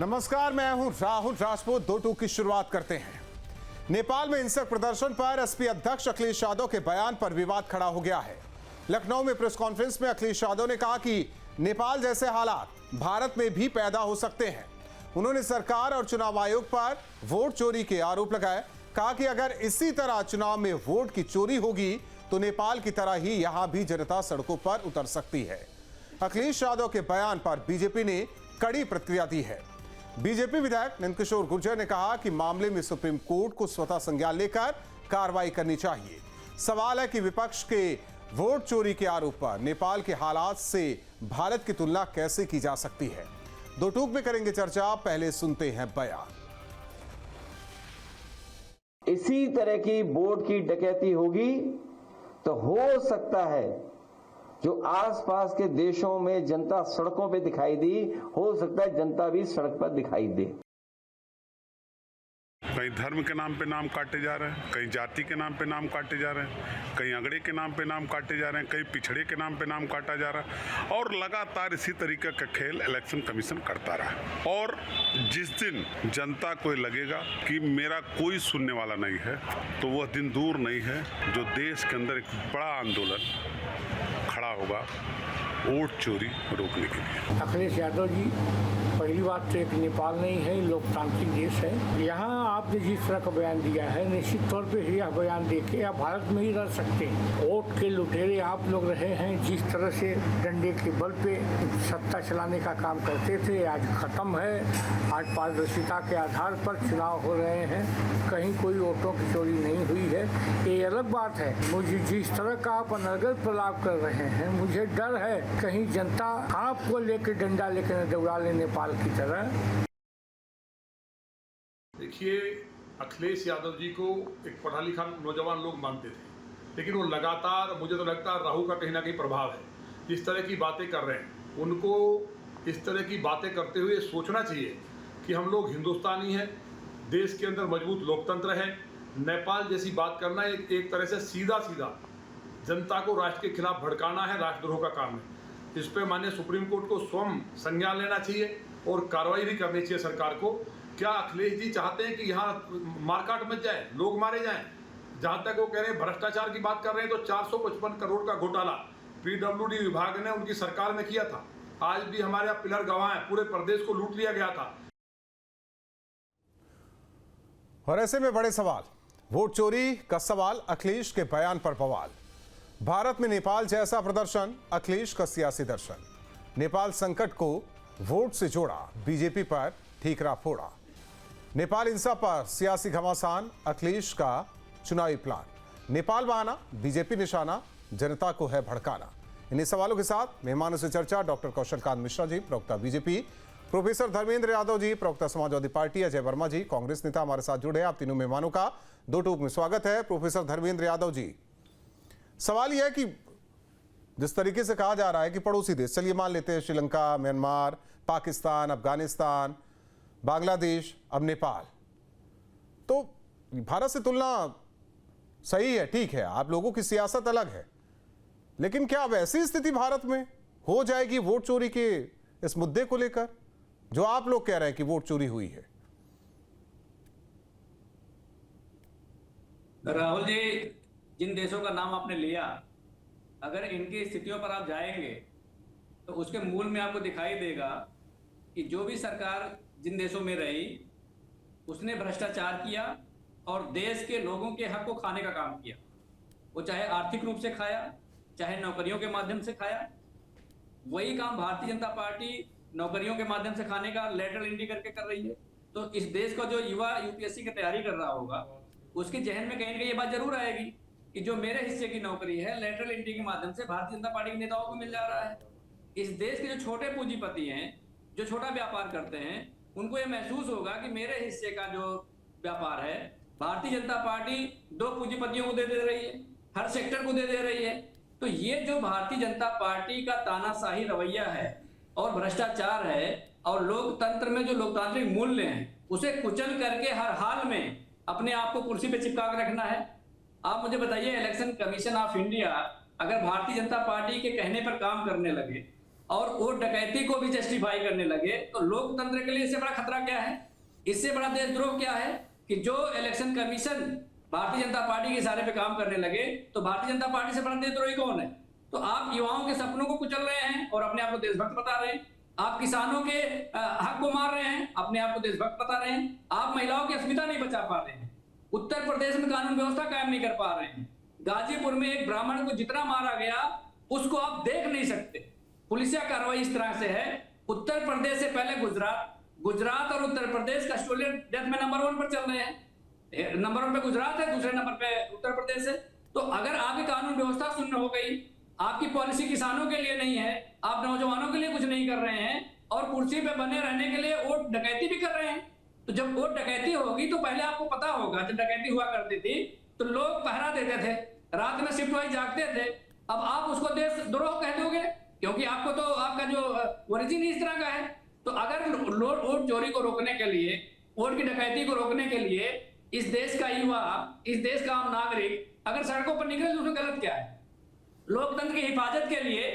नमस्कार, मैं हूं राहुल राजपूत। 2 टूक की शुरुआत करते हैं। नेपाल में हिंसक प्रदर्शन पर एसपी अध्यक्ष अखिलेश यादव के बयान पर विवाद खड़ा हो गया है। लखनऊ में प्रेस कॉन्फ्रेंस में अखिलेश यादव ने कहा कि नेपाल जैसे हालात भारत में भी पैदा हो सकते हैं। उन्होंने सरकार और चुनाव आयोग पर वोट चोरी के आरोप लगाए। कहा कि अगर इसी तरह चुनाव में वोट की चोरी होगी तो नेपाल की तरह ही यहां भी जनता सड़कों पर उतर सकती है। अखिलेश यादव के बयान पर बीजेपी ने कड़ी प्रतिक्रिया दी है। बीजेपी विधायक नंदकिशोर गुर्जर ने कहा कि मामले में सुप्रीम कोर्ट को स्वतः संज्ञान लेकर कार्रवाई करनी चाहिए। सवाल है कि विपक्ष के वोट चोरी के आरोप पर नेपाल के हालात से भारत की तुलना कैसे की जा सकती है। 2 टूक में करेंगे चर्चा। पहले सुनते हैं बयान। इसी तरह की वोट की डकैती होगी तो हो सकता है जो आसपास के देशों में जनता सड़कों पे दिखाई दी, हो सकता है जनता भी सड़क पर दिखाई दे। कहीं धर्म के नाम पे नाम काटे जा रहे हैं, कहीं जाति के नाम पे नाम काटे जा रहे हैं, कहीं अगड़े के नाम पे नाम काटे जा रहे हैं, कहीं पिछड़े के नाम पे नाम काटा जा रहा है और लगातार इसी तरीके का खेल इलेक्शन कमीशन करता रहा। और जिस दिन जनता को लगेगा कि मेरा कोई सुनने वाला नहीं है तो वह दिन दूर नहीं है जो देश के अंदर एक बड़ा आंदोलन खड़ा होगा वोट चोरी रोकने के लिए। अखिलेश यादव जी, पहली बात तो एक नेपाल नहीं है, लोकतांत्रिक देश है। यहाँ आपने जिस तरह का बयान दिया है, निश्चित तौर पे यह बयान देके आप भारत में ही रह सकते हैं। वोट के लुटेरे आप लोग रहे हैं। जिस तरह से डंडे के बल पे सत्ता चलाने का काम करते थे, आज खत्म है। आज पारदर्शिता के आधार पर चुनाव हो रहे हैं, कहीं कोई वोटों की चोरी नहीं हुई है। ये अलग बात है। मुझे जिस तरह का आप अनर्गल प्रलाप कर रहे हैं, मुझे डर है कहीं जनता आपको लेकर डंडा लेकर दौड़ा ले नेपाल की तरह। देखिए, अखिलेश यादव जी को एक पढ़ा लिखा नौजवान लोग मानते थे, लेकिन वो लगातार, मुझे तो लगता है राहु का कहीं ना कहीं प्रभाव है। जिस तरह की बातें कर रहे हैं, उनको इस तरह की बातें करते हुए सोचना चाहिए कि हम लोग हिंदुस्तानी हैं, देश के अंदर मजबूत लोकतंत्र है। नेपाल जैसी बात करना एक तरह से सीधा जनता को राष्ट्र के खिलाफ भड़काना है, राष्ट्रद्रोह का काम है। इस पर माननीय सुप्रीम कोर्ट को स्वयं संज्ञान लेना चाहिए और कार्रवाई भी करनी चाहिए सरकार को। क्या अखिलेश जी चाहते हैं कि यहाँ मारकाट मच जाए, लोग मारे जाएं? जहाँ तक वो कह रहे हैं भ्रष्टाचार की बात कर रहे हैं, तो 455 करोड़ का घोटाला पीडब्ल्यूडी विभाग ने उनकी सरकार में किया था। आज भी हमारे यहाँ पिलर गवाह हैं, पूरे प्रदेश को लूट लिया गया था। और ऐसे में बड़े सवाल, वोट चोरी का सवाल, अखिलेश के बयान पर बवाल। भारत में नेपाल जैसा प्रदर्शन, अखिलेश का सियासी दर्शन। नेपाल संकट को वोट से जोड़ा, बीजेपी पर ठीकरा फोड़ा। नेपाल हिंसा पर सियासी घमासान, अखिलेश का चुनावी प्लान। नेपाल बहाना, बीजेपी निशाना, जनता को है भड़काना। इन्हीं सवालों के साथ मेहमानों से चर्चा। डॉक्टर कौशलकांत मिश्रा जी, प्रवक्ता बीजेपी, प्रोफेसर धर्मेंद्र यादव जी, प्रवक्ता समाजवादी पार्टी, अजय वर्मा जी, कांग्रेस नेता हमारे साथ जुड़े हैं। आप तीनों मेहमानों का 2 टूक में स्वागत है। प्रोफेसर धर्मेंद्र यादव जी, सवाल यह है कि जिस तरीके से कहा जा रहा है कि पड़ोसी देश, चलिए मान लेते हैं श्रीलंका, म्यांमार, पाकिस्तान, अफगानिस्तान, बांग्लादेश, अब नेपाल, तो भारत से तुलना सही है, ठीक है, आप लोगों की सियासत अलग है, लेकिन क्या अब ऐसी स्थिति भारत में हो जाएगी वोट चोरी के इस मुद्दे को लेकर, जो आप लोग कह रहे हैं कि वोट चोरी हुई है? राहुल जी, जिन देशों का नाम आपने लिया, अगर इनकी स्थितियों पर आप जाएंगे तो उसके मूल में आपको दिखाई देगा कि जो भी सरकार जिन देशों में रही, उसने भ्रष्टाचार किया और देश के लोगों के हक को खाने का काम किया। वो चाहे आर्थिक रूप से खाया, चाहे नौकरियों के माध्यम से खाया। वही काम भारतीय जनता पार्टी नौकरियों के माध्यम से खाने का लेटरल एंट्री करके कर रही है। तो इस देश का जो युवा यूपीएससी की तैयारी कर रहा होगा, उसके जहन में कहीं ना कहीं ये बात जरूर आएगी कि जो मेरे हिस्से की नौकरी है, लेटरल एंट्री के माध्यम से भारतीय जनता पार्टी के नेताओं को मिल जा रहा है। इस देश के जो छोटे पूंजीपति हैं, जो छोटा व्यापार करते हैं, उनको ये महसूस होगा कि मेरे हिस्से का जो व्यापार है, भारतीय जनता पार्टी 2 पूंजीपतियों को दे रही है, हर सेक्टर को दे रही है। तो ये जो भारतीय जनता पार्टी का तानाशाही रवैया है और भ्रष्टाचार है और लोकतंत्र में जो लोकतांत्रिक मूल्य हैं, उसे कुचल करके हर हाल में अपने आप को कुर्सी पे चिपका के रखना है। आप मुझे बताइए, इलेक्शन कमीशन ऑफ इंडिया अगर भारतीय जनता पार्टी के कहने पर काम करने लगे और वो डकैती को भी जस्टिफाई करने लगे तो लोकतंत्र के लिए इससे बड़ा खतरा क्या है, इससे बड़ा देशद्रोह क्या है कि जो election commission Bharatiya Janata party के इशारे पे काम करने लगे तो भारतीय जनता पार्टी से बड़ा देशद्रोही कौन है? तो आप युवाओं के सपनों को कुचल रहे हैं और अपने आप को देशभक्त बता रहे हैं, आप किसानों के हक को मार रहे हैं, अपने आप को देशभक्त बता रहे हैं, आप महिलाओं की अस्मिता नहीं बचा पा रहे हैं, उत्तर प्रदेश में कानून व्यवस्था कायम नहीं कर पा रहे हैं, गाजीपुर में एक ब्राह्मण को जितना मारा गया उसको आप देख नहीं सकते, पुलिसिया कार्रवाई इस तरह से है। उत्तर प्रदेश से पहले गुजरात और उत्तर प्रदेश कस्टोडियल डेथ में नंबर 1 पर चल रहे हैं, नंबर 1 पे गुजरात है, दूसरे नंबर पे उत्तर प्रदेश है। तो अगर आपकी कानून व्यवस्था शून्य हो गई, आपकी पॉलिसी किसानों के लिए नहीं है, आप नौजवानों के लिए कुछ नहीं कर रहे हैं और कुर्सी पे बने रहने के लिए वोट डकैती भी कर रहे हैं, तो जब वोट डकैती होगी तो पहले आपको पता होगा जब डकैती हुआ करती थी तो लोग पहरा देते थे, रात में शिफ्ट वाइज जागते थे, अब आप उसको देशद्रोह कह दोगे क्योंकि आपको तो आपका जो ओरिजिन इस तरह का है। तो अगर वोट चोरी को रोकने के लिए, वोट की डकैती को रोकने के लिए इस देश का युवा, इस देश का आम नागरिक अगर सड़कों पर निकले तो उसमें गलत क्या है? लोकतंत्र की हिफाजत के लिए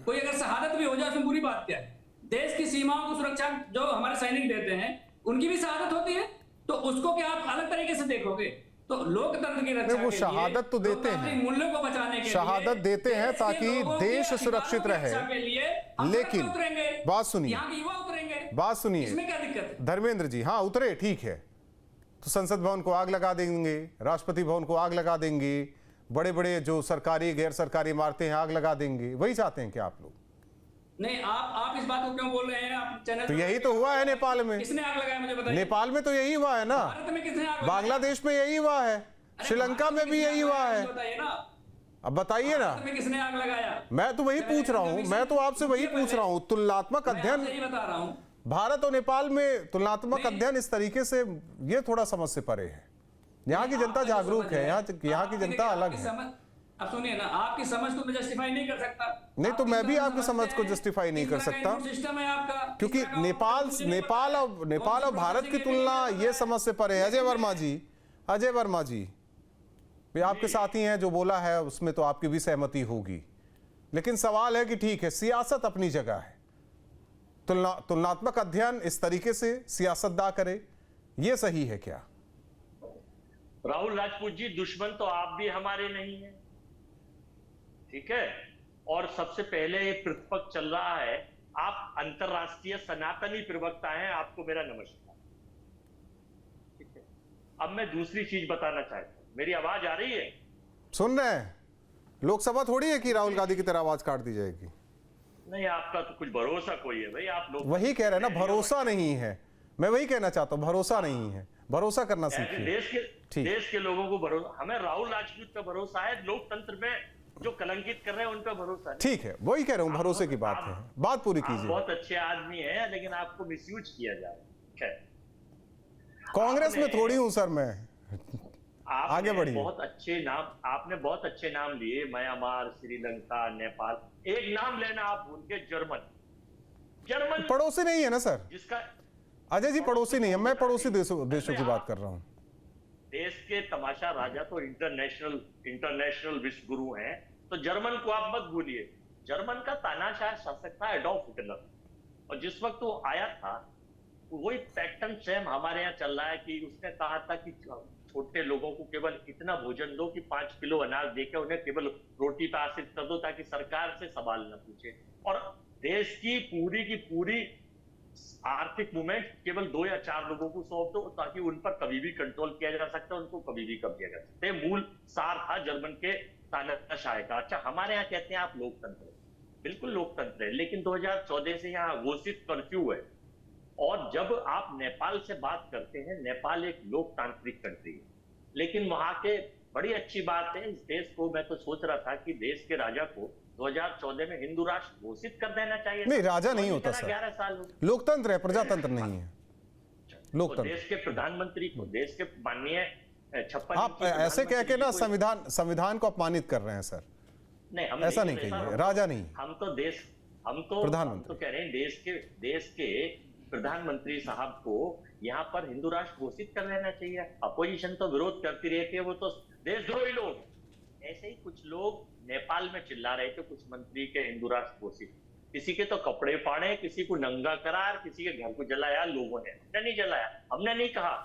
कोई अगर शहादत भी हो जाए उसमें बुरी बात क्या है? देश की सीमाओं को सुरक्षा जो हमारे सैनिक देते हैं उनकी भी शहादत होती है, तो उसको क्या आप अलग तरीके से देखोगे? तो लोकतंत्र की रक्षा वो शहादत तो देते हैं, मूल्यों को बचाने के शहादत लिए देते हैं ताकि देश सुरक्षित रहे, लेकिन बात सुनिए, बात सुनिए इसमें क्या दिक्कत है? धर्मेंद्र जी, हाँ उतरे, ठीक है, तो संसद भवन को आग लगा देंगे, राष्ट्रपति भवन को आग लगा देंगे, बड़े बड़े जो सरकारी गैर सरकारी इमारतें हैं आग लगा देंगे, वही चाहते हैं क्या आप लोग? नहीं, आप इस बात को क्यों बोल रहे हैं? आप चैनल तो यही तो हुआ है नेपाल में। किसने आग लगाया मुझे बताइए? नेपाल में तो यही हुआ है ना, भारत में किसने आग लगाया? बांग्लादेश में यही हुआ है, श्रीलंका में भी यही हुआ है, बताइए ना, अब बताइए ना। भारत में किसने आग लगाया? मैं तो वही पूछ रहा हूँ, मैं तो आपसे वही पूछ रहा हूँ, तुलनात्मक अध्ययन यही बता रहा हूँ। भारत और नेपाल में तुलनात्मक अध्ययन इस तरीके से ये थोड़ा समझ से परे है। यहाँ की जनता जागरूक है, यहाँ की जनता अलग है। अब सुनिए ना, आपकी समझ को मैं जस्टिफाई नहीं कर सकता। नहीं तो मैं भी आपकी समझ को जस्टिफाई नहीं कर सकता, सिस्टम है आपका, क्योंकि नेपाल और भारत की तुलना ये समझ से परे है। अजय वर्मा जी भी आपके साथी हैं, जो बोला है उसमें तो आपकी भी सहमति होगी, लेकिन सवाल है कि ठीक है, सियासत अपनी जगह है, तुलनात्मक अध्ययन इस तरीके से सियासतदार करे, ये सही है क्या? राहुल राजपूत जी, दुश्मन तो आप भी हमारे नहीं है, ठीक है? और सबसे पहले ये प्रतिपक्ष चल रहा है, आप अंतरराष्ट्रीय सनातनी प्रवक्ता हैं, आपको मेरा नमस्कार, ठीक है? अब मैं दूसरी चीज बताना चाहता हूं, मेरी आवाज आ रही है? सुन रहे हैं? लोकसभा थोड़ी है कि राहुल गांधी की तरह आवाज काट दी जाएगी। नहीं, आपका तो कुछ भरोसा कोई है भाई, आप लोग वही कह रहे हैं ना, भरोसा नहीं है, मैं वही कहना चाहता हूं, भरोसा नहीं है, भरोसा करना सीखिए। देश के लोगों को भरोसा, हमें राहुल राजपूत पे भरोसा है, लोकतंत्र में जो कलंकित कर रहे हैं उन पर भरोसा नहीं। ठीक है, वही कह रहा हूं, भरोसे की बात है, बात पूरी कीजिए। बहुत अच्छे आदमी हैं, लेकिन आपको मिसयूज किया जा रहा है। कांग्रेस में थोड़ी हूं सर मैं, आगे बढ़िए। आपने बहुत अच्छे नाम लिए, म्यांमार, श्रीलंका, नेपाल, एक नाम लेना आप भूल के, जर्मन पड़ोसी नहीं है ना सर, जिसका अजय जी पड़ोसी नहीं है, मैं पड़ोसी देशों की बात कर रहा हूँ। देश के तमाशा राजा तो इंटरनेशनल विश्व गुरु हैं, तो जर्मन को आप मत भूलिए। जर्मन का तानाशाह शासक था एडोल्फ हिटलर, और जिस वक्त वो आया था वही पैटर्न सेम हमारे यहाँ चल रहा है कि उसने कहा था कि छोटे लोगों को केवल इतना भोजन दो कि 5 किलो अनाज देकर उन्हें केवल रोटी पर आश्रित कर दो, ताकि सरकार से सवाल न पूछे, और देश की पूरी आर्थिक मूवमेंट केवल 2 या 4 लोगों को सौंप दो, ताकि उन पर कभी भी कंट्रोल किया जा सकता है, उनको कभी भी कब्जा किया जा सकता है। मूल सार था जर्मन के तानाशाह का। अच्छा, हमारे यहाँ कहते हैं आप लोकतंत्र, बिल्कुल लोकतंत्र है, लेकिन 2014 से यहाँ घोषित कर्फ्यू है। और जब आप नेपाल से बात करते हैं, नेपाल एक लोकतांत्रिक कंट्री है, लेकिन वहां के बड़ी अच्छी बात है, इस देश को, मैं तो सोच रहा था कि देश के राजा को 2014 में हिंदू राष्ट्र घोषित कर देना चाहिए। नहीं, राजा नहीं होता सर, 11 साल लोकतंत्र है, प्रजातंत्र नहीं है, लोकतंत्र। देश के प्रधानमंत्री को, देश के माननीय 56 आप ऐसे कह के ना संविधान को अपमानित कर रहे हैं सर। नहीं, हम ऐसा नहीं कहिए, राजा नहीं, हम तो प्रधानमंत्री कह रहे हैं, देश के प्रधानमंत्री साहब को यहाँ पर हिंदू राष्ट्र घोषित कर लेना चाहिए। अपोजिशन तो विरोध करती रहती है, वो तो देशद्रोही लोग। ऐसे ही कुछ लोग नेपाल में चिल्ला रहे थे, कुछ मंत्री के हिंदू राष्ट्र घोषित, किसी के तो कपड़े फाड़े, किसी को नंगा करार, किसी के घर को जलाया लोगों ने। हमने नहीं जलाया, हमने नहीं कहा।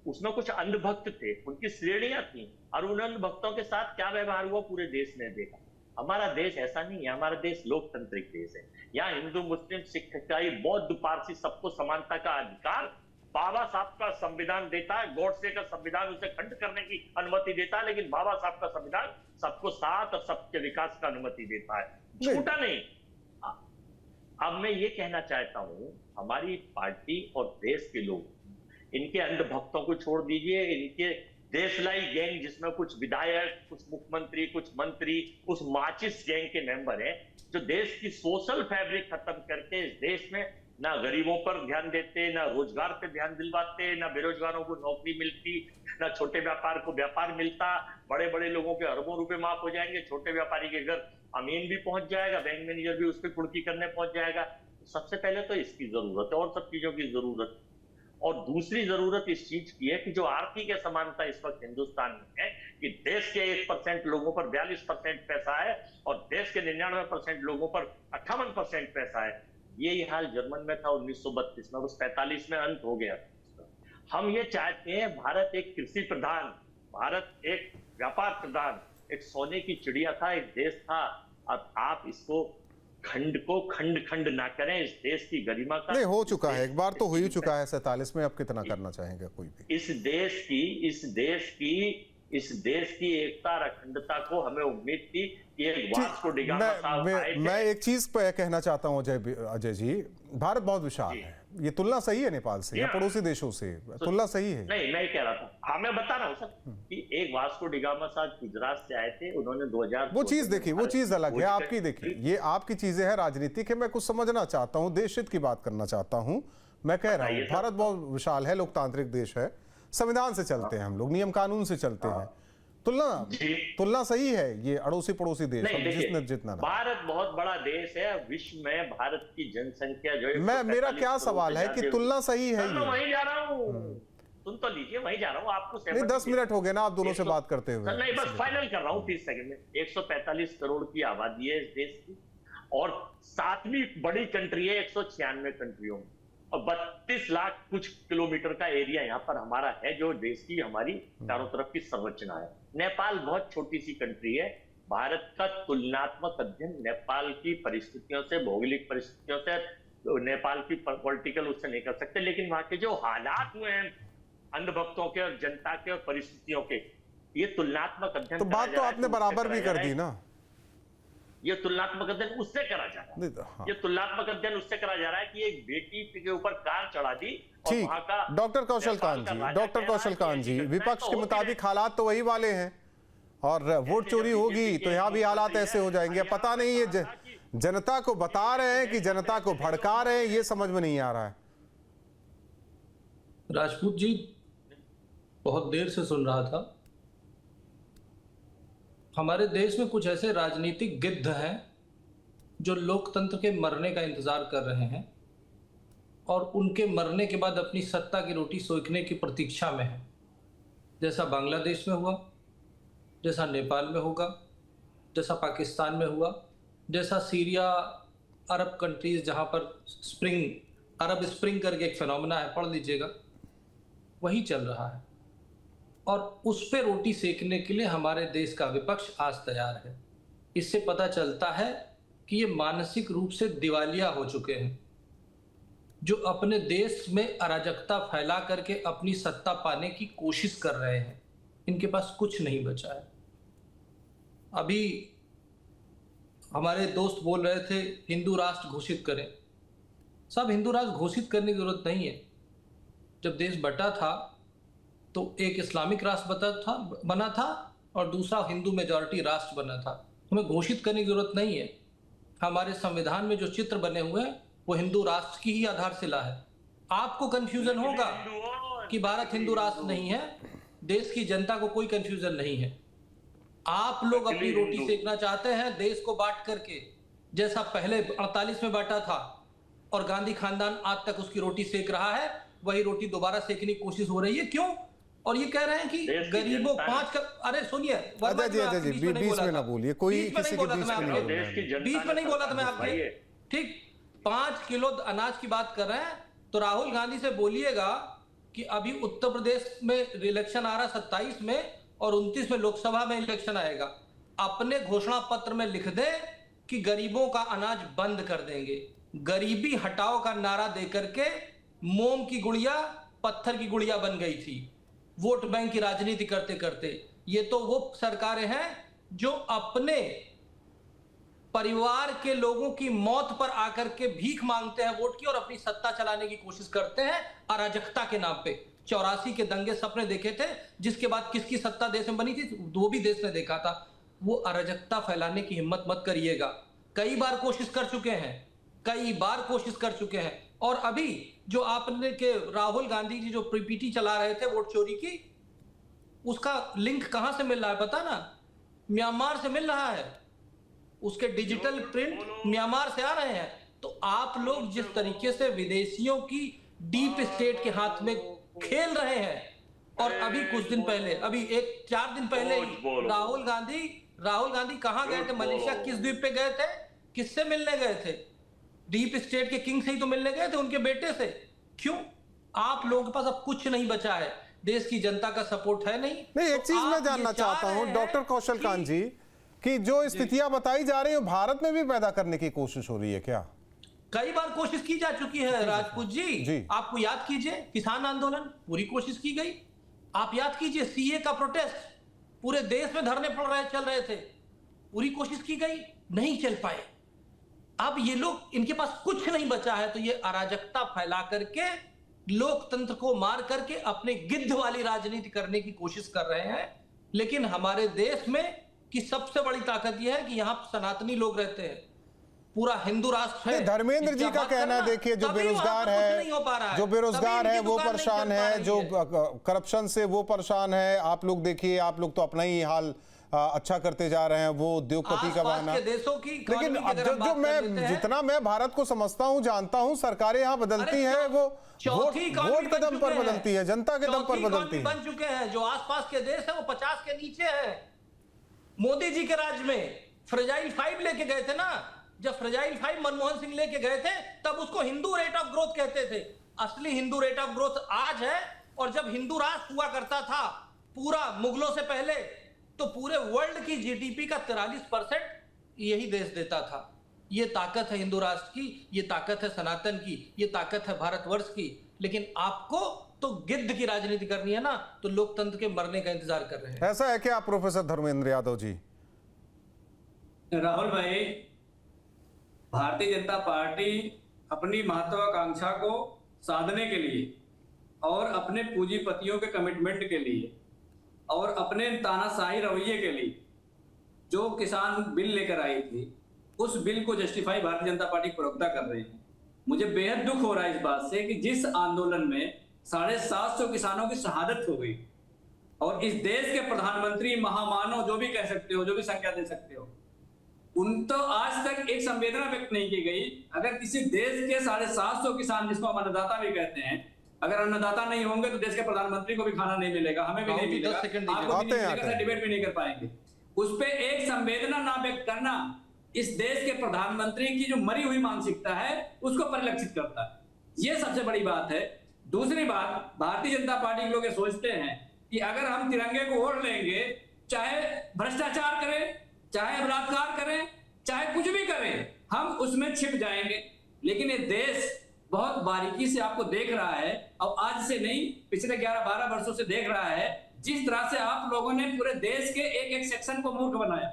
उसमें कुछ अंधभक्त थे, उनकी श्रेणियां थी, और उन अंधभक्तों के साथ क्या व्यवहार हुआ पूरे देश ने देखा। हमारा देश ऐसा नहीं है, हमारा देश लोकतांत्रिक देश है। यहाँ हिंदू, मुस्लिम, सिख, ईसाई, बौद्ध, पारसी सबको समानता का अधिकार बाबा साहब का संविधान देता है। गॉडसे का संविधान उसे खंड करने की अनुमति देता है, लेकिन बाबा साहब का संविधान सबको साथ और सबके विकास का अनुमति देता है, छूटा नहीं। अब मैं ये कहना चाहता हूं, हमारी पार्टी और देश के लोग इनके अंधभक्तों को छोड़ दीजिए, इनके देशलाई गैंग जिसमें कुछ विधायक, कुछ मुख्यमंत्री, कुछ मंत्री, कुछ माचिस गैंग के मेंबर हैं, जो देश की सोशल फैब्रिक खत्म करके इस देश में ना गरीबों पर ध्यान देते, ना रोजगार पे ध्यान दिलवाते, ना बेरोजगारों को नौकरी मिलती, ना छोटे व्यापार को व्यापार मिलता। बड़े बड़े लोगों के अरबों रुपए माफ हो जाएंगे, छोटे व्यापारी के घर अमीन भी पहुंच जाएगा, बैंक मैनेजर भी उस पर कुर्की करने पहुंच जाएगा। सबसे पहले तो इसकी जरूरत है और सब चीजों की जरूरत। और दूसरी जरूरत इस चीज की है कि जो आर्थिक असमानता इस वक्त हिंदुस्तान में है, कि देश के 1% लोगों पर 42% पैसा है और देश के 99% लोगों पर 58% पैसा है। यही हाल जर्मन में था 1932 में, उस 45 में अंत हो गया। हम ये चाहते हैं भारत एक कृषि प्रधान, भारत एक व्यापार प्रधान, एक सोने की चिड़िया था, एक देश था। अब आप इसको खंड को खंड खंड ना करें, इस देश की गरिमा का। नहीं, हो चुका है, एक बार तो हो ही चुका है 47 में, अब कितना करना चाहेंगे कोई भी। इस देश की एकता और अखंडता को हमें उम्मीद थी कि एक वास्को डी गामा साहब आए थे। मैं एक चीज पे कहना चाहता हूं अजय जी, भारत बहुत विशाल है। ये तुलना सही है नेपाल से या पड़ोसी देशों से? तुलना सही है? नहीं, मैं कह रहा था, हाँ मैं बता रहा हूँ सर कि एक वास्को डी गामा साहब गुजरात से आए थे, उन्होंने 2000 वो चीज देखी, वो चीज अलग है, आपकी देखी, ये आपकी चीजें हैं राजनीतिक है। मैं कुछ समझना चाहता हूँ, देश हित की बात करना चाहता हूँ। मैं कह रहा हूँ भारत बहुत विशाल है, लोकतांत्रिक देश है, संविधान से चलते हैं हम लोग, नियम कानून से चलते हैं। तुलना सही है ये अड़ोसी पड़ोसी देश जितना भारत बहुत बड़ा देश है विश्व में। भारत की जनसंख्या जो है, मेरा क्या सवाल है कि तुलना सही है? मैं वहीं जा रहा हूँ, सुन तो लीजिए, वहीं जा रहा हूँ। आपको नहीं, 10 मिनट हो गए ना आप दोनों से बात करते हुए। नहीं, बस फाइनल कर रहा हूँ 30 सेकंड में। 145 करोड़ की आबादी है इस देश की और 7वीं बड़ी कंट्री है 196 कंट्रियों में, और 32 लाख कुछ किलोमीटर का एरिया यहाँ पर हमारा है, जो देश की हमारी चारों तरफ की संरचना है। नेपाल बहुत छोटी सी कंट्री है। भारत का तुलनात्मक अध्ययन नेपाल की परिस्थितियों से, भौगोलिक परिस्थितियों से, नेपाल की पॉलिटिकल उससे नहीं कर सकते, लेकिन वहां के जो हालात हुए हैं अंधभक्तों के और जनता के और परिस्थितियों के, ये तुलनात्मक अध्ययन। तो बात तो आपने बराबर भी कर दी ना। ये तुलनात्मक अध्ययन उससे करा जा रहा है, ये तुलनात्मक अध्ययन उससे करा जा रहा है कि एक बेटी के ऊपर कार चढ़ा दी और वहां का डॉक्टर कौशल कांत जी, विपक्ष के मुताबिक हालात तो वही वाले हैं और वोट चोरी होगी तो यहाँ भी हालात ऐसे हो जाएंगे। पता नहीं ये जनता को बता रहे हैं कि जनता को भड़का रहे हैं, ये समझ में नहीं आ रहा है। राजपूत जी, बहुत देर से सुन रहा था। हमारे देश में कुछ ऐसे राजनीतिक गिद्ध हैं जो लोकतंत्र के मरने का इंतजार कर रहे हैं और उनके मरने के बाद अपनी सत्ता की रोटी सेकने की प्रतीक्षा में है। जैसा बांग्लादेश में हुआ, जैसा नेपाल में होगा, जैसा पाकिस्तान में हुआ, जैसा सीरिया, अरब कंट्रीज जहां पर अरब स्प्रिंग करके एक फिनोमेना है, पढ़ लीजिएगा, वही चल रहा है। और उस पे रोटी सेकने के लिए हमारे देश का विपक्ष आज तैयार है। इससे पता चलता है कि ये मानसिक रूप से दिवालिया हो चुके हैं, जो अपने देश में अराजकता फैला करके अपनी सत्ता पाने की कोशिश कर रहे हैं। इनके पास कुछ नहीं बचा है। अभी हमारे दोस्त बोल रहे थे हिंदू राष्ट्र घोषित करें। सब हिंदू राष्ट्र घोषित करने की जरूरत नहीं है। जब देश बटा था तो एक इस्लामिक राष्ट्र बना था और दूसरा हिंदू मेजॉरिटी राष्ट्र बना था। हमें घोषित करने की जरूरत नहीं है। हमारे संविधान में जो चित्र बने हुए हैं वो हिंदू राष्ट्र की ही आधारशिला है। आपको कंफ्यूजन होगा कि भारत हिंदू राष्ट्र नहीं है, देश की जनता को कोई कंफ्यूजन नहीं है। आप लोग अपनी रोटी सेकना चाहते हैं देश को बांट करके, जैसा पहले 48 में बांटा था और गांधी खानदान आज तक उसकी रोटी सेक रहा है, वही रोटी दोबारा सेकने की कोशिश हो रही है। क्यों? और ये कह रहे हैं कि गरीबों 5 का, अरे सुनिए, बीच में ना बोलिए, कोई किसी के बीच में नहीं बोला था मैं आपके, ठीक 5 किलो अनाज की बात कर रहे हैं, तो राहुल गांधी से बोलिएगा कि अभी उत्तर प्रदेश में इलेक्शन आ रहा 27 में और 29 में लोकसभा में इलेक्शन आएगा, अपने घोषणा पत्र में लिख दे कि गरीबों का अनाज बंद कर देंगे। गरीबी हटाओ का नारा देकर के मोम की गुड़िया पत्थर की गुड़िया बन गई थी, वोट बैंक की राजनीति करते करते। ये तो वो सरकारें हैं जो अपने परिवार के लोगों की मौत पर आकर के भीख मांगते हैं वोट की और अपनी सत्ता चलाने की कोशिश करते हैं अराजकता के नाम पे। 84 के दंगे सपने देखे थे, जिसके बाद किसकी सत्ता देश में बनी थी वो भी देश ने देखा था। वो अराजकता फैलाने की हिम्मत मत करिएगा। कई बार कोशिश कर चुके हैं, कई बार कोशिश कर चुके हैं। और अभी जो आपने के राहुल गांधी जी जो पीपीटी चला रहे थे वोट चोरी की, उसका लिंक कहां से मिल रहा है पता ना? म्यांमार से मिल रहा है। उसके डिजिटल प्रिंट म्यांमार से आ रहे हैं। तो आप लोग जिस तरीके से विदेशियों की डीप स्टेट के हाथ में खेल रहे हैं, और अभी कुछ दिन पहले, अभी 4 दिन पहले राहुल गांधी कहां गए थे? मलेशिया किस द्वीप पे गए थे? किससे मिलने गए थे? डीप स्टेट के किंग से ही तो मिलने गए थे, उनके बेटे से। क्यों? आप लोगों के पास अब कुछ नहीं बचा है, देश की जनता का सपोर्ट है नहीं। एक चीज मैं जानना चाहता हूं डॉक्टर कौशल कांत जी, कि जो स्थितियां बताई जा रही है भारत में भी पैदा करने की कोशिश हो रही है क्या? कई बार कोशिश की जा चुकी है राजपूत जी। आपको याद कीजिए किसान आंदोलन, पूरी कोशिश की गई। आप याद कीजिए सीए का प्रोटेस्ट, पूरे देश में धरने चल रहे थे, पूरी कोशिश की गई, नहीं चल पाए। अब ये लोग, इनके पास कुछ नहीं बचा है, तो ये अराजकता फैला करके लोकतंत्र को मार करके अपने गिद्ध वाली राजनीति करने की कोशिश कर रहे हैं। लेकिन हमारे देश में की सबसे बड़ी ताकत यह है कि यहाँ सनातनी लोग रहते हैं, पूरा हिंदू राष्ट्र है। धर्मेंद्र जी का कहना है, देखिए जो बेरोजगार है, वो परेशान है, जो करप्शन से वो परेशान है। आप लोग देखिए, आप लोग तो अपना ही हाल अच्छा करते जा रहे हैं, वो उद्योगपति का बहाना। लेकिन जो मैं जितना मैं भारत को समझता हूं, जानता हूं, सरकारें यहाँ बदलती हैं, वो वोट के दम पर बदलती है, जनता के दम पर बदलती है। बन चुके हैं जो आसपास के देश है वो 50 के नीचे है। मोदी जी के राज में फ्रेजाइल 5 लेके गए थे ना, जब फ्रेजाइल 5 मनमोहन सिंह लेके गए थे तब उसको हिंदू रेट ऑफ ग्रोथ कहते थे। असली हिंदू रेट ऑफ ग्रोथ आज है। और जब हिंदू राष्ट्र हुआ करता था पूरा मुगलों से पहले, तो पूरे वर्ल्ड की जीडीपी का 43% यही देश देता था। ये ताकत है हिंदू राष्ट्र की, ये ताकत है सनातन की, ये ताकत है भारतवर्ष की। लेकिन आपको तो गिद्ध की राजनीति करनी है ना, तो लोकतंत्र के मरने का इंतजार कर रहे हैं। ऐसा है क्या प्रोफेसर धर्मेंद्र यादव जी? राहुल भाई, भारतीय जनता पार्टी अपनी महत्वाकांक्षा को साधने के लिए और अपने पूंजीपतियों के कमिटमेंट के लिए और अपने तानाशाही रवैये के लिए जो किसान बिल लेकर आई थी, उस बिल को जस्टिफाई भारतीय जनता पार्टी प्रवक्ता कर रहे हैं। मुझे बेहद दुख हो रहा है इस बात से कि जिस आंदोलन में 750 किसानों की शहादत हो गई और इस देश के प्रधानमंत्री, महामानव, जो भी कह सकते हो, जो भी संज्ञा दे सकते हो, उन तो आज तक एक संवेदना व्यक्त नहीं की गई। अगर किसी देश के 750 किसान, जिसको हम अन्नदाता भी कहते हैं, अगर अन्नदाता नहीं होंगे तो देश के प्रधानमंत्री को भी खाना नहीं मिलेगा, हमें भी नहीं मिलेगा, आपको भी नहीं मिलेगा, डिबेट भी नहीं कर पाएंगे। उस पे एक संवेदना ना व्यक्त करना इस देश के प्रधानमंत्री की जो मरी हुई मानसिकता है उसको परिलक्षित करता है। ये सबसे बड़ी बात है। दूसरी बात, भारतीय जनता पार्टी के लोग ये सोचते हैं कि अगर हम तिरंगे को ओढ़ लेंगे, चाहे भ्रष्टाचार करें, चाहे बलात्कार करें, चाहे कुछ भी करें, हम उसमें छिप जाएंगे। लेकिन ये देश बहुत बारीकी से आपको देख रहा है, और आज से नहीं, पिछले 11-12 वर्षों से देख रहा है जिस तरह से आप लोगों ने पूरे देश के एक एक सेक्शन को मूर्ख बनाया।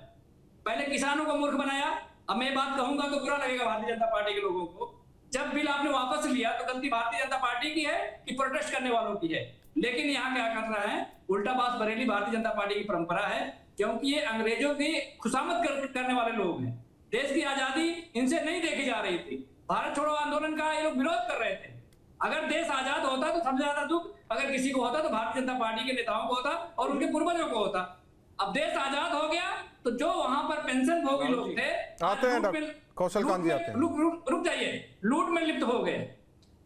पहले किसानों को मूर्ख बनाया। अब मैं बात कहूंगा तो बुरा लगेगा भारतीय जनता पार्टी के लोगों को। जब बिल आपने वापस लिया तो गलती भारतीय जनता पार्टी की है कि प्रोटेस्ट करने वालों की है। लेकिन यहाँ क्या कर रहा है, उल्टा बात बरेली भारतीय जनता पार्टी की परंपरा है, क्योंकि ये अंग्रेजों की खुशामद करने वाले लोग हैं। देश की आजादी इनसे नहीं देखी जा रही थी। भारत छोड़ो आंदोलन का ये लोग विरोध कर रहे थे। अगर देश आजाद होता तो सबसे ज्यादा दुख अगर किसी को होता तो भारतीय जनता पार्टी के नेताओं को होता और उनके पूर्वजों को होता। अब देश आजाद हो गया तो जो वहां पर पेंशन भोगी लोग थे, आते हैं डॉक्टर कौशल कांत जी, आते हैं। रुक जाइए, लूट में लिप्त हो गए।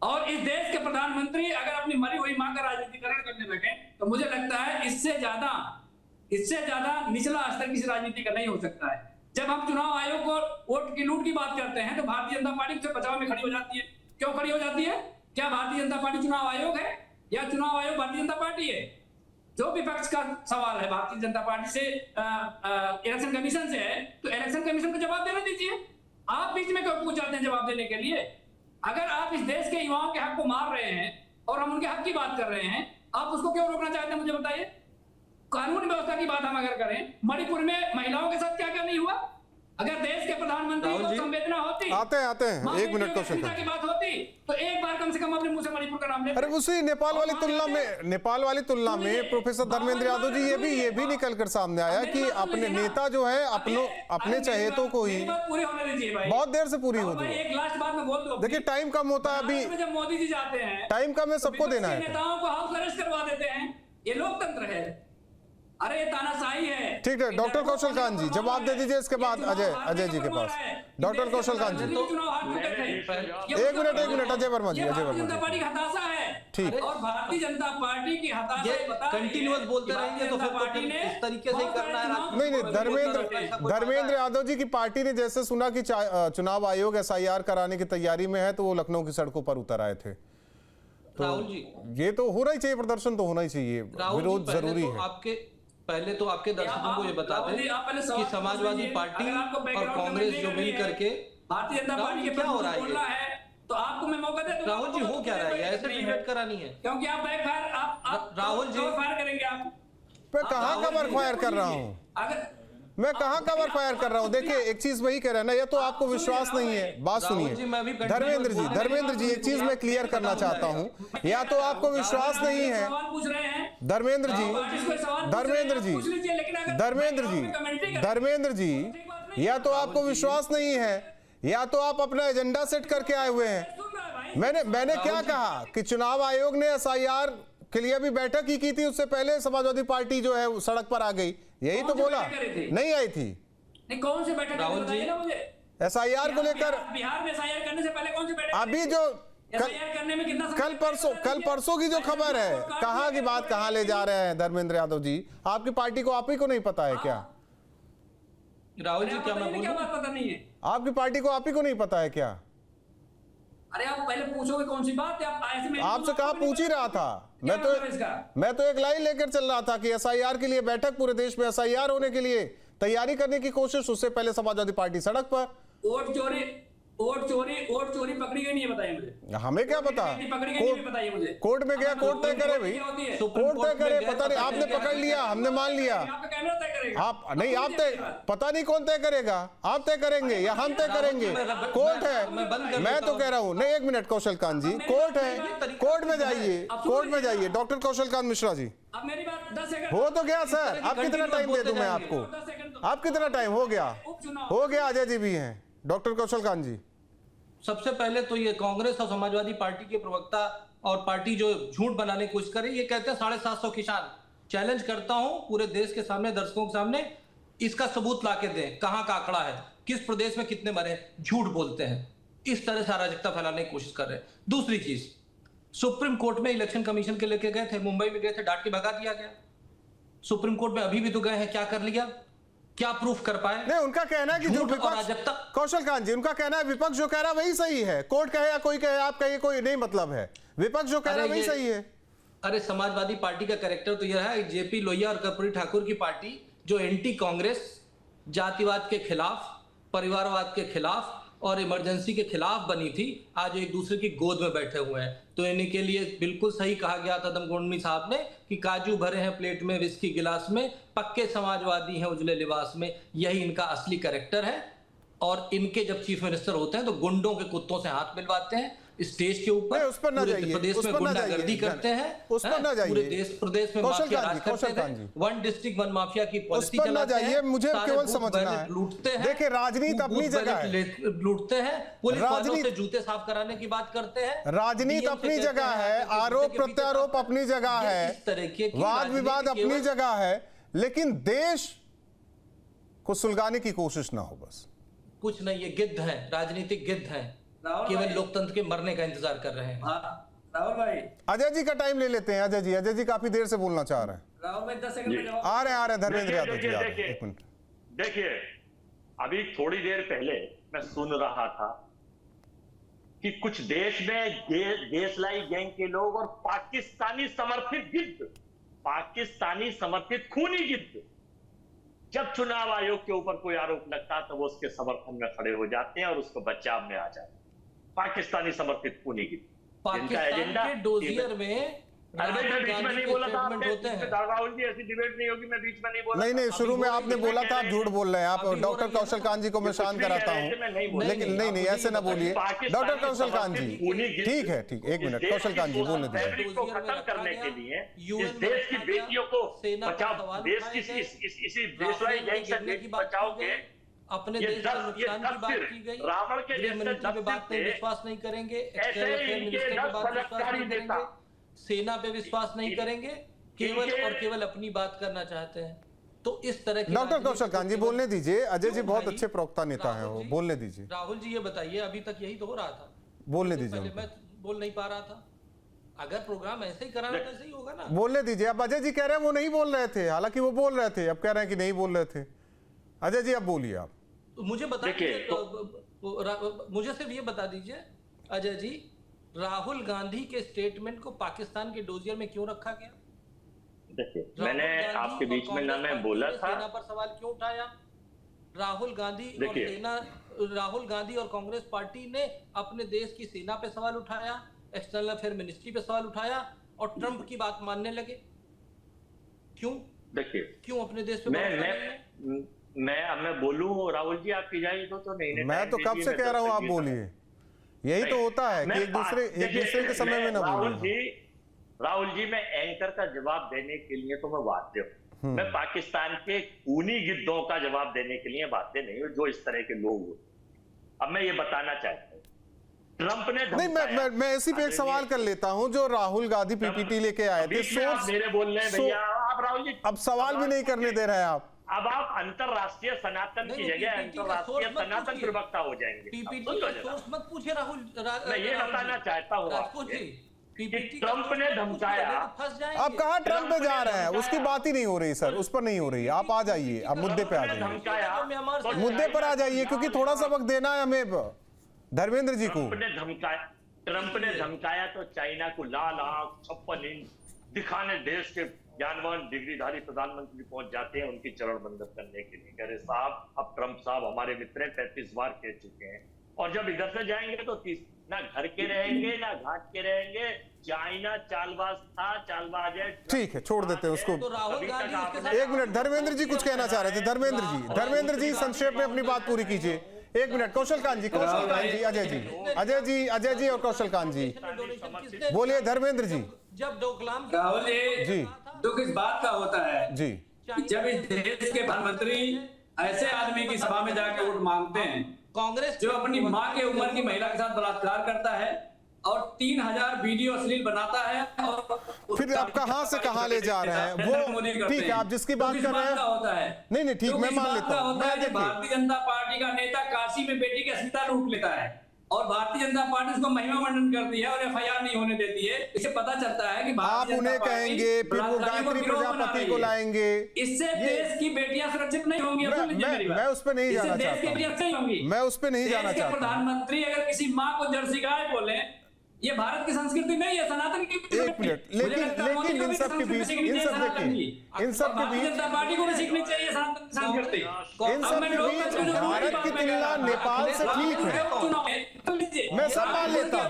और इस देश के प्रधानमंत्री अगर अपनी मरी हुई मां का राजनीतिकरण करने लगे तो मुझे लगता है इससे ज्यादा निचला स्तर किसी राजनीति का नहीं हो सकता है। जब हम चुनाव आयोग को वोट की लूट की बात करते हैं तो भारतीय जनता पार्टी से बचाव में खड़ी हो जाती है। क्यों खड़ी हो जाती है? क्या भारतीय जनता पार्टी चुनाव आयोग है या चुनाव आयोग भारतीय जनता पार्टी है? जो विपक्ष का सवाल है भारतीय जनता पार्टी से इलेक्शन कमीशन से है, तो इलेक्शन कमीशन को जवाब देने दीजिए। आप बीच में क्यों पूछ जाते हैं जवाब देने के लिए? अगर आप इस देश के युवाओं के हक को मार रहे हैं और हम उनके हक की बात कर रहे हैं, आप उसको क्यों रोकना चाहते हैं? मुझे बताइए। कानून व्यवस्था की बात हम अगर करें, मणिपुर में महिलाओं के साथ क्या क्या नहीं हुआ? अगर देश के प्रधानमंत्री को संवेदना होती, आते हैं एक मिनट को की बात होती, तो एक बार कम से कम अपने मुंह से मणिपुर का नाम लेते। अरे उसी नेपाल वाली तुलना में प्रोफेसर धर्मेंद्र यादव जी ये भी निकल कर सामने आया कि अपने नेता जो है अपने चहेतों को ही पूरी होने दीजिए भाई, बहुत देर से पूरी होती एक लास्ट बात में बोल दो। देखिए टाइम कम होता है अभी, जब मोदी जी जाते हैं टाइम कम है, सबको देना है। नेताओं को हाउस अरेस्ट करवा देते हैं, ये लोकतंत्र है? अरे ये तानाशाही है। ठीक है, डॉक्टर कौशल कांत जी जवाब दे दीजिए, इसके बाद अजय जी के पास। डॉक्टर कौशल कांत जी एक मिनट, अजय वर्मा जी, भारतीय जनता पार्टी का हताशा है। ठीक। और भारतीय जनता पार्टी की हताशा कंटिन्यूअस बोलते रहेंगे तो फिर पार्टी ने इस तरीके से ही करना है। नहीं, धर्मेंद्र यादव जी की पार्टी ने जैसे सुना कि चुनाव आयोग SIR कराने की तैयारी में है तो वो लखनऊ की सड़कों पर उतर आए थे। राहुल जी, ये तो होना ही चाहिए, प्रदर्शन तो होना ही चाहिए, विरोध जरूरी है। पहले तो आपके दर्शकों को ये बता दें कि समाजवादी पार्टी और कांग्रेस जो मिल करके भारतीय जनता पार्टी के क्या हो रहा है, तो आपको मैं मौका दे दूं। राहुल जी हो क्या रहा है? ऐसे डिबेट करानी है क्योंकि आप बैकफायर आप राहुल जी फायर करेंगे। आप मैं कहाँ कवर फायर कर रहा हूँ? मैं कहाँ कवर फायर कर रहा हूँ? देखिए एक चीज वही कह रहा है ना, या तो आपको विश्वास नहीं है। बात सुनिए धर्मेंद्र जी एक चीज मैं क्लियर करना चाहता हूँ, या तो आपको विश्वास नहीं है धर्मेंद्र जी, या तो आपको विश्वास नहीं है या तो आप अपना एजेंडा सेट करके आए हुए हैं। मैंने क्या कहा कि चुनाव आयोग ने SIR के लिए अभी बैठक ही की थी, उससे पहले समाजवादी पार्टी जो है सड़क पर आ गई, यही तो बोला। नहीं आई थी? नहीं, कौन सी बैठक? राहुल जी SIR को लेकर बिहार में SIR करने से पहले कौन सी बैठक? अभी जो SIR करने में कितना कल परसों की जो खबर है, कहाँ की बात कहाँ ले जा रहे हैं धर्मेंद्र यादव जी? आपकी पार्टी को आप ही को नहीं पता है क्या? राहुल जी क्या मैं क्या बात पता नहीं है? आपकी पार्टी को आप ही को नहीं पता है क्या? अरे आप पहले पूछोगे कौन सी बात है? आप ऐसे में आपसे कहा पूछ ही रहा था। मैं तो एक लाइन लेकर चल रहा था कि SIR के लिए बैठक, पूरे देश में SIR होने के लिए तैयारी करने की कोशिश, उससे पहले समाजवादी पार्टी सड़क पर। वोट चोरी पकड़ी गई नहीं है, बताइए मुझे। हमें क्या पता? बताइए मुझे। कोर्ट में गया, कोर्ट तय करे भाई, कोर्ट तय करे। पता नहीं, आपने पकड़ लिया, हमने मान लिया। आप नहीं, आप तय, पता नहीं कौन तय करेगा, आप तय करेंगे या हम तय करेंगे? कोर्ट है। मैं तो कह रहा हूँ, नहीं एक मिनट कौशल कांत जी, कोर्ट है, कोर्ट में जाइए। डॉक्टर कौशल कांत मिश्रा जी, मेरी बात 10 सेकंड हो तो गया सर। आप कितना टाइम दे दूं मैं आपको? आप कितना टाइम हो गया? अजय जी भी हैं। डॉक्टर कौशल कांत जी, सबसे पहले तो ये कांग्रेस और समाजवादी पार्टी के प्रवक्ता और पार्टी जो झूठ बनाने की कोशिश करे, ये कहते हैं 750 किसान। चैलेंज करता हूं पूरे देश के सामने, दर्शकों के सामने, इसका सबूत लाके दें। कहां का आंकड़ा है, किस प्रदेश में कितने मरे? झूठ बोलते हैं, इस तरह से अराजकता फैलाने की कोशिश कर रहे हैं। दूसरी चीज, सुप्रीम कोर्ट में इलेक्शन कमीशन के लेके गए थे, मुंबई में गए थे, डांट के भगा दिया गया। सुप्रीम कोर्ट में अभी भी तो गए हैं, क्या कर लिया? क्या प्रूफ कर पाए? नहीं, उनका कहना है कि जो विपक्ष, कौशल कांत जी, उनका कहना है विपक्ष जो कह रहा है वही सही है। कोर्ट कहे या कोई कहे, आप कहिए, कोई नहीं मतलब है। विपक्ष जो कह रहा है वही सही है। अरे समाजवादी पार्टी का कैरेक्टर तो यह है, JP लोहिया और कर्पूरी ठाकुर की पार्टी जो एंटी कांग्रेस, जातिवाद के खिलाफ, परिवारवाद के खिलाफ और इमरजेंसी के खिलाफ बनी थी, आज एक दूसरे की गोद में बैठे हुए हैं। तो इनके लिए बिल्कुल सही कहा गया था दमगोंडमी साहब ने कि काजू भरे हैं प्लेट में, विस्की गिलास में, पक्के समाजवादी हैं उजले लिबास में। यही इनका असली कैरेक्टर है। और इनके जब चीफ मिनिस्टर होते हैं तो गुंडों के कुत्तों से हाथ मिलवाते हैं स्टेज के ऊपर, उस पर ना जाइए, प्रदेश में गुंडागर्दी करते हैं, उस पर ना जाइए, पूरे प्रदेश में माफिया राज करते हैं, वन डिस्ट्रिक्ट वन माफिया की पॉलिसी चलाते हैं, मुझे केवल समझना है, लूटते हैं। देखिए राजनीति अपनी जगह है, लूटते हैं, पुलिस वालों से जूते साफ कराने की बात करते हैं। राजनीति अपनी जगह है, आरोप प्रत्यारोप अपनी जगह है, वाद विवाद अपनी जगह है, लेकिन देश को सुलगाने की कोशिश ना हो। बस कुछ नहीं, ये गिद्ध हैं, राजनीतिक गिद्ध हैं, केवल लोकतंत्र के मरने का इंतजार कर रहे हैं। राहुल भाई, अजय जी का टाइम ले लेते हैं। अजय जी काफी देर से बोलना चाह रहे हैं। राहुल भाई 10 सेकंड में आ रहे हैं धर्मेंद्र यादव जी, एक मिनट। देखिए, अभी थोड़ी देर पहले मैं सुन रहा था कि कुछ देश में देशलाई गैंग के लोग और पाकिस्तानी समर्थित खूनी गिद्ध जब चुनाव आयोग के ऊपर कोई आरोप लगता तो वो उसके समर्थन में खड़े हो जाते हैं और उसको बचाव में आ जाते हैं। पाकिस्तानी समर्थित खूनी गिद्ध, पाकिस्तान के डोजियर में मैं बीच में नहीं बोला था राहुल जी, ऐसी डिबेट नहीं होगी, मैं बीच में नहीं बोला। नहीं, शुरू में आपने बोला था, आप झूठ बोल रहे हैं। आप डॉक्टर कौशल कांत जी को मैं शांत कराता हूँ, लेकिन नहीं ऐसे ना बोलिए। डॉक्टर कौशल कांत जी, ठीक है, एक मिनट, कौशल कांत जी बोलने दीजिए। को खत्म करने के लिए इस देश की बेटियों को बचाओ, देश की इसी देशलाई गैंग से बचाओगे। अपने देश के नुकसान की बात की गई, रावण के गृहमंत्री पे बात पे विश्वास नहीं करेंगे, एक्सटर्नल अफेयर मिनिस्टर पे बात विश्वास नहीं करेंगे, सेना पे विश्वास नहीं करेंगे, केवल और केवल अपनी बात करना चाहते हैं। तो इस तरह की डॉक्टर कौशल कांत जी बोलने दीजिए। अजय जी बहुत अच्छे प्रवक्ता नेता हैं, वो बोलने दीजिए। राहुल जी ये बताइए, अभी तक यही तो हो रहा था, बोलने दीजिए। मैं बोल नहीं पा रहा था, अगर प्रोग्राम ऐसे ही कराना तो ऐसे ही होगा ना। बोलने दीजिए। अब अजय जी कह रहे हैं वो नहीं बोल रहे थे, हालांकि वो बोल रहे थे, अब कह रहे हैं कि नहीं बोल रहे थे। अजय जी अब बोलिए आप। मुझे बता दीजिए, मुझे सिर्फ ये बता दीजिए अजय जी, राहुल गांधी के स्टेटमेंट को पाकिस्तान के डोजियर में क्यों रखा गया? देखिए, मैंने आपके बीच में ना मैं बोला था, सेना पर सवाल क्यों उठाया? राहुल गांधी और कांग्रेस पार्टी ने अपने देश की सेना पे सवाल उठाया, एक्सटर्नल अफेयर मिनिस्ट्री पे सवाल उठाया और ट्रंप की बात मानने लगे। क्यों? देखिए, क्यों अपने देश पे मैं बोलूं राहुल जी, आप इजाजत दो तो नहीं। मैं तो कब से कह रहा हूं आप बोलिए, यही तो होता है कि एक दूसरे के समय में ना बोलिए। राहुल जी, मैं एंकर का जवाब देने के लिए तो मैं बाध्य हूं, मैं पाकिस्तान के खूनी गिद्धों का जवाब देने के लिए बाध्य नहीं हूं, जो इस तरह के लोग हो। अब मैं ये बताना चाहता हूं, ट्रंप ने नहीं, मैं इसी पे एक सवाल कर लेता हूं। जो राहुल गांधी पीपीटी लेके आए थे, सोर्स मेरे बोल रहे हैं भैया, आप राहुल जी अब सवाल भी नहीं करने दे रहे हैं आप। अब आप अंतरराष्ट्रीय सनातन की जगह अंतरराष्ट्रीय सनातन प्रवक्ता हो जाएंगे। पीपीटी का सोर्स मत पूछिए राहुल। मैं ये बताना चाहता हूँ ट्रंप ने धमकाया। अब कहाँ ट्रंप पे जा रहे हैं, उसकी बात ही नहीं हो रही सर, उस पर नहीं हो रही। आप आ जाइए, आप मुद्दे पे आ जाइए, मुद्दे पर आ जाइए, क्योंकि थोड़ा सा वक्त देना है हमें धर्मेंद्र जी को। ट्रंप ने धमकाया तो चाइना को लाल आंख 56 इंच दिखाने देश के ज्ञानवान डिग्रीधारी प्रधानमंत्री पहुंच जाते हैं उनकी चरण बंदन करने के लिए। कह रहे साहब, अब ट्रंप साहब हमारे मित्र हैं, 35 बार कह चुके हैं, और जब इधर से जाएंगे तो ना घर के रहेंगे ना घाट के रहेंगे। चाइना चालबाज था, चालबाज है। ठीक है, छोड़ देते हैं उसको। तो राहुल गांधी, एक मिनट, धर्मेंद्र जी कुछ कहना चाह रहे थे। धर्मेंद्र जी संक्षेप में अपनी बात पूरी कीजिए। एक मिनट, कौशल कांत जी, अजय जी और कौशल कांत जी बोलिए। धर्मेंद्र जी। जब डोकलाम राहुल जी, दुख इस बात का होता है जी, जब इस देश के प्रधानमंत्री ऐसे आदमी की सभा में जाकर वोट मांगते हैं, कांग्रेस जो अपनी मां के उम्र की महिला के साथ बलात्कार करता है और 3000 वीडियो अश्लील बनाता है, और फिर आप कहां से कहां ले जा रहे हैं वो? ठीक है, आप जिसकी बात कर रहे हैं होता है। नहीं, ठीक, मैं मान लेता हूं। भारतीय जनता पार्टी का नेता काशी में बेटी की अस्मिता लूट लेता है और भारतीय जनता पार्टी उसको महिमा मंडन करती है और एफआईआर नहीं होने देती है। इससे पता चलता है कि आप उन्हें कहेंगे, फिर वो गायत्री प्रजापति को लाएंगे। इससे देश की बेटियां सुरक्षित नहीं होंगी। मैं उस पर नहीं जाना चाहता हूं। मैं उस पर नहीं जाना चाहता। प्रधानमंत्री अगर किसी माँ को जर्सी गाय बोले, ये भारत की संस्कृति नहीं है, सनातन की। एक मिनट, लेकिन इन सब के बीच जनता पार्टी को भी सीखनी चाहिए सनातन संस्कृति। इन सब के बीच भारत की तुलना नेपाल से ठीक है, मैं सब मान लेता हूँ।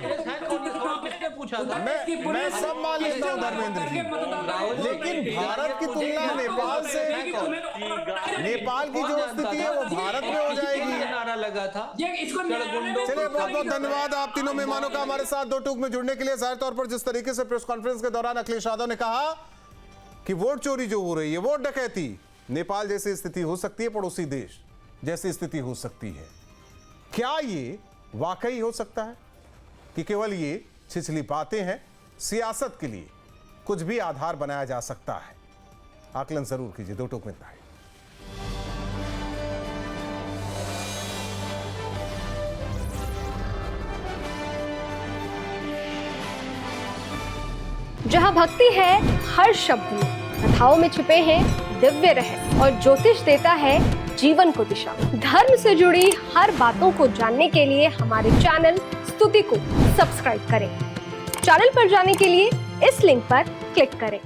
मैं सब मान लेता हूँ धर्मेंद्र जी, लेकिन भारत की तुलना नेपाल से, नेपाल की जो स्थिति है वो भारत में हो जाएगी। नारा लगा था। चलिए, बहुत बहुत धन्यवाद आप तीनों मेहमानों का हमारे साथ दो टूक में जुड़ने के लिए। जाहिर तौर पर जिस तरीके से प्रेस कॉन्फ्रेंस के दौरान अखिलेश यादव ने कहा कि वोट चोरी जो हो रही है, वोट डकैती, नेपाल जैसी स्थिति हो सकती है, पड़ोसी देश जैसी स्थिति हो सकती है, क्या ये वाकई हो सकता है कि केवल ये छिछली बातें हैं? सियासत के लिए कुछ भी आधार बनाया जा सकता है? आकलन जरूर कीजिए। दो टूक में इतना ही। जहां भक्ति है हर शब्द में, कथाओं में छिपे हैं दिव्य रहस्य और ज्योतिष देता है जीवन को दिशा। धर्म से जुड़ी हर बातों को जानने के लिए हमारे चैनल स्तुति को सब्सक्राइब करें। चैनल पर जाने के लिए इस लिंक पर क्लिक करें।